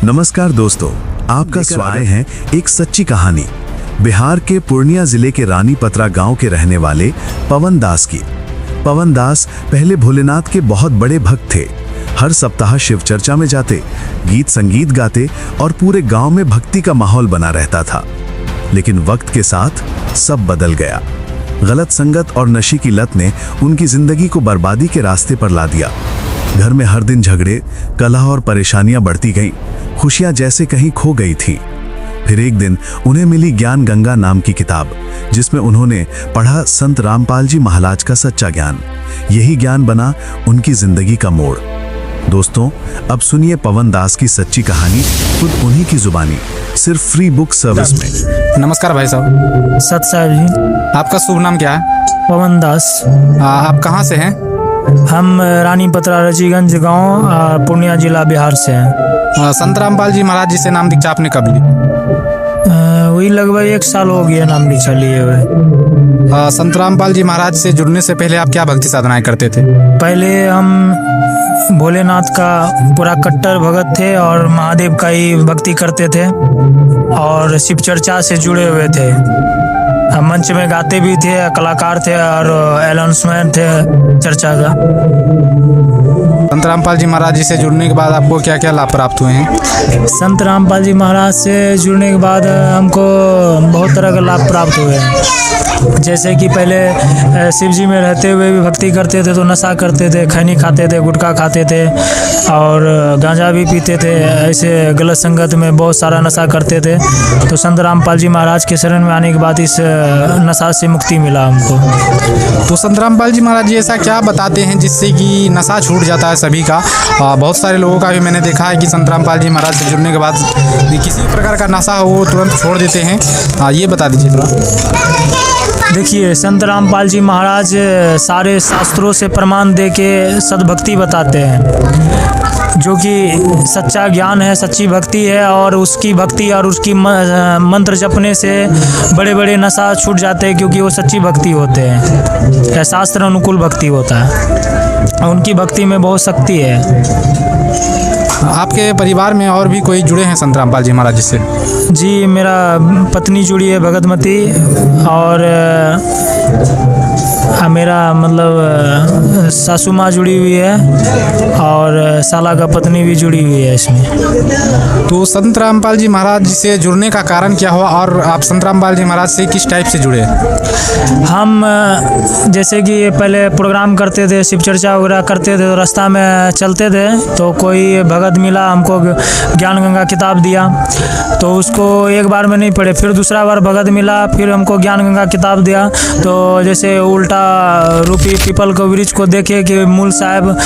नमस्कार दोस्तों, आपका स्वागत है एक सच्ची कहानी बिहार के पूर्णिया जिले के रानी पतरा गांव के रहने वाले पवन दास की। पवन दास पहले भोलेनाथ के बहुत बड़े भक्त थे। हर सप्ताह शिव चर्चा में जाते, गीत संगीत गाते और पूरे गांव में भक्ति का माहौल बना रहता था। लेकिन वक्त के साथ सब बदल गया। गलत संगत और नशे की लत ने उनकी जिंदगी को बर्बादी के रास्ते पर ला दिया। घर में हर दिन झगड़े, कलह और परेशानियां बढ़ती गईं। खुशियां जैसे कहीं खो गई थी। फिर एक दिन उन्हें मिली ज्ञान गंगा नाम की किताब, जिसमें उन्होंने पढ़ा संत रामपाल जी महाराज का सच्चा ज्ञान। यही ज्ञान बना उनकी जिंदगी का मोड़। दोस्तों, अब सुनिए पवन दास की सच्ची कहानी खुद उन्हीं की जुबानी, सिर्फ फ्री बुक सर्विस में। नमस्कार भाई साहब। सत साहब जी। आपका शुभ नाम क्या है? पवन दास। आप कहाँ से हैं? हम रानी पतरा रजीगंज गांव, पूर्णिया जिला, बिहार से हैं। संत रामपाल जी महाराज जी से नाम दीक्षा आपने कब ली? वही लगभग 1 साल हो गया नाम दीक्षा लिए हुए। संत रामपाल जी महाराज से जुड़ने से पहले आप क्या भक्ति साधनाएं करते थे? पहले हम भोलेनाथ का पूरा कट्टर भगत थे और महादेव का ही भक्ति करते थे और शिव चर्चा से जुड़े हुए थे। हम मंच में गाते भी थे, कलाकार थे और अनाउंसमेंट थे चर्चा का। संत रामपाल जी महाराज जी से जुड़ने के बाद आपको क्या क्या लाभ प्राप्त हुए हैं? संत रामपाल जी महाराज से जुड़ने के बाद हमको बहुत तरह का लाभ प्राप्त हुए हैं। जैसे कि पहले शिव जी में रहते हुए भी भक्ति करते थे तो नशा करते थे, खैनी खाते थे, गुटखा खाते थे और गांजा भी पीते थे। ऐसे गलत संगत में बहुत सारा नशा करते थे। तो संत रामपाल जी महाराज के शरण में आने के बाद इस नशा से मुक्ति मिला हमको। तो संत रामपाल जी महाराज जी ऐसा क्या बताते हैं जिससे कि नशा छूट जाता है सभी का? बहुत सारे लोगों का भी मैंने देखा है कि संत रामपाल जी महाराज से जुड़ने के बाद किसी भी प्रकार का नशा हो वो तुरंत छोड़ देते हैं। ये बता दीजिए थोड़ा। देखिए, संत रामपाल जी महाराज सारे शास्त्रों से प्रमाण दे के सद्भक्ति बताते हैं, जो कि सच्चा ज्ञान है, सच्ची भक्ति है। और उसकी भक्ति और उसकी मंत्र जपने से बड़े बड़े नशा छूट जाते हैं, क्योंकि वो सच्ची भक्ति होते हैं, शास्त्र अनुकूल भक्ति होता है। उनकी भक्ति में बहुत शक्ति है। आपके परिवार में और भी कोई जुड़े हैं संत रामपाल जी महाराज जी से? जी, मेरा पत्नी जुड़ी है भगतमती, और मेरा मतलब सासू माँ जुड़ी हुई है और साला का पत्नी भी जुड़ी हुई है इसमें। तो संत रामपाल जी महाराज जी से जुड़ने का कारण क्या हुआ और आप संत रामपाल जी महाराज से किस टाइप से जुड़े? हम जैसे कि पहले प्रोग्राम करते थे, शिव चर्चा वगैरह करते थे, तो रास्ता में चलते थे तो कोई भगत मिला, हमको ज्ञान गंगा किताब दिया। तो उसको एक बार में नहीं पढ़े, फिर दूसरा बार भगत मिला, फिर हमको ज्ञान गंगा किताब दिया। तो जैसे उल्टा रूपी पीपल को वृक्ष को देखे कि मूल साहब,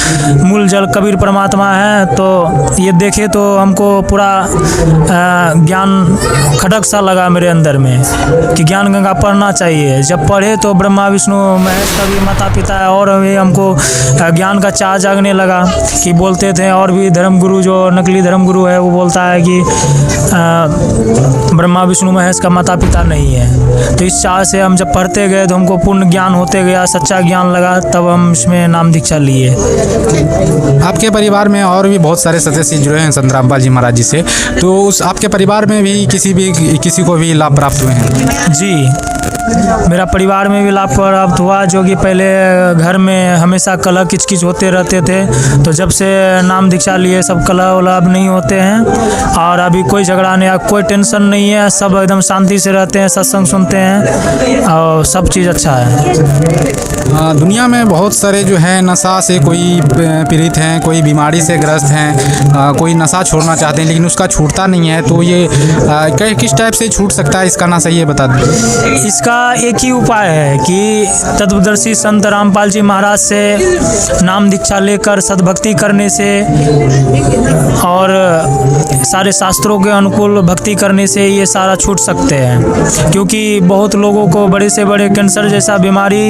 मूल जल कबीर परमात्मा है, तो ये देखे तो हमको पूरा ज्ञान खटक सा लगा मेरे अंदर में कि ज्ञान गंगा पढ़ना चाहिए। जब पढ़े तो ब्रह्मा विष्णु महेश का भी माता पिता है, और हमको ज्ञान का चाह जागने लगा कि बोलते थे। और भी धर्मगुरु, जो नकली धर्मगुरु है, वो बोलता है कि ब्रह्मा विष्णु महेश का माता पिता नहीं है। तो इस चाह से हम जब पढ़ते गए तो हमको पूर्ण ज्ञान होते गया, सच्चा ज्ञान लगा, तब हम इसमें नाम दीक्षा लिए। आपके परिवार में और भी बहुत सारे सदस्य जुड़े हैं संत रामपाल जी महाराज जी से, तो उस आपके परिवार में भी किसी को भी लाभ प्राप्त हुए हैं? जी, मेरा परिवार में भी लाभ प्राप्त हुआ। जो कि पहले घर में हमेशा कलह किचकिच होते रहते थे, तो जब से नाम दीक्षा लिए सब कलह वलह अब नहीं होते हैं, और अभी कोई झगड़ा नहीं, कोई टेंशन नहीं है, सब एकदम शांति से रहते हैं, सत्संग सुनते हैं और सब चीज़ अच्छा है। दुनिया में बहुत सारे जो है नशा से कोई पीड़ित हैं, कोई बीमारी से ग्रस्त हैं, कोई नशा छोड़ना चाहते हैं लेकिन उसका छूटता नहीं है। तो ये किस टाइप से छूट सकता है, इसका नशा ये बता दें। इसका एक ही उपाय है कि तत्वदर्शी संत रामपाल जी महाराज से नाम दीक्षा लेकर सद्भक्ति करने से और सारे शास्त्रों के अनुकूल भक्ति करने से ये सारा छूट सकते हैं। क्योंकि बहुत लोगों को बड़े से बड़े कैंसर जैसा बीमारी,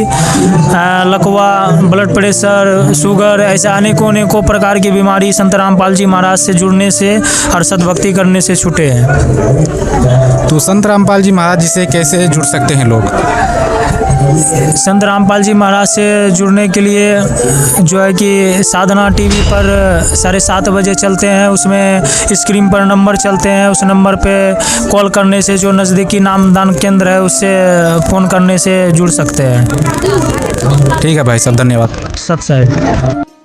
लकवा, ब्लड प्रेशर, शुगर, ऐसे अनेकों प्रकार की बीमारी संत रामपाल जी महाराज से जुड़ने से और सद्भक्ति करने से छूटे हैं। तो संत रामपाल जी महाराज जी से कैसे जुड़ सकते हैं लोग? संत रामपाल जी महाराज से जुड़ने के लिए जो है कि साधना टीवी पर 7:30 बजे चलते हैं, उसमें स्क्रीन पर नंबर चलते हैं, उस नंबर पे कॉल करने से जो नज़दीकी नामदान केंद्र है उससे फ़ोन करने से जुड़ सकते हैं। ठीक है भाई साहब, धन्यवाद। सब सही।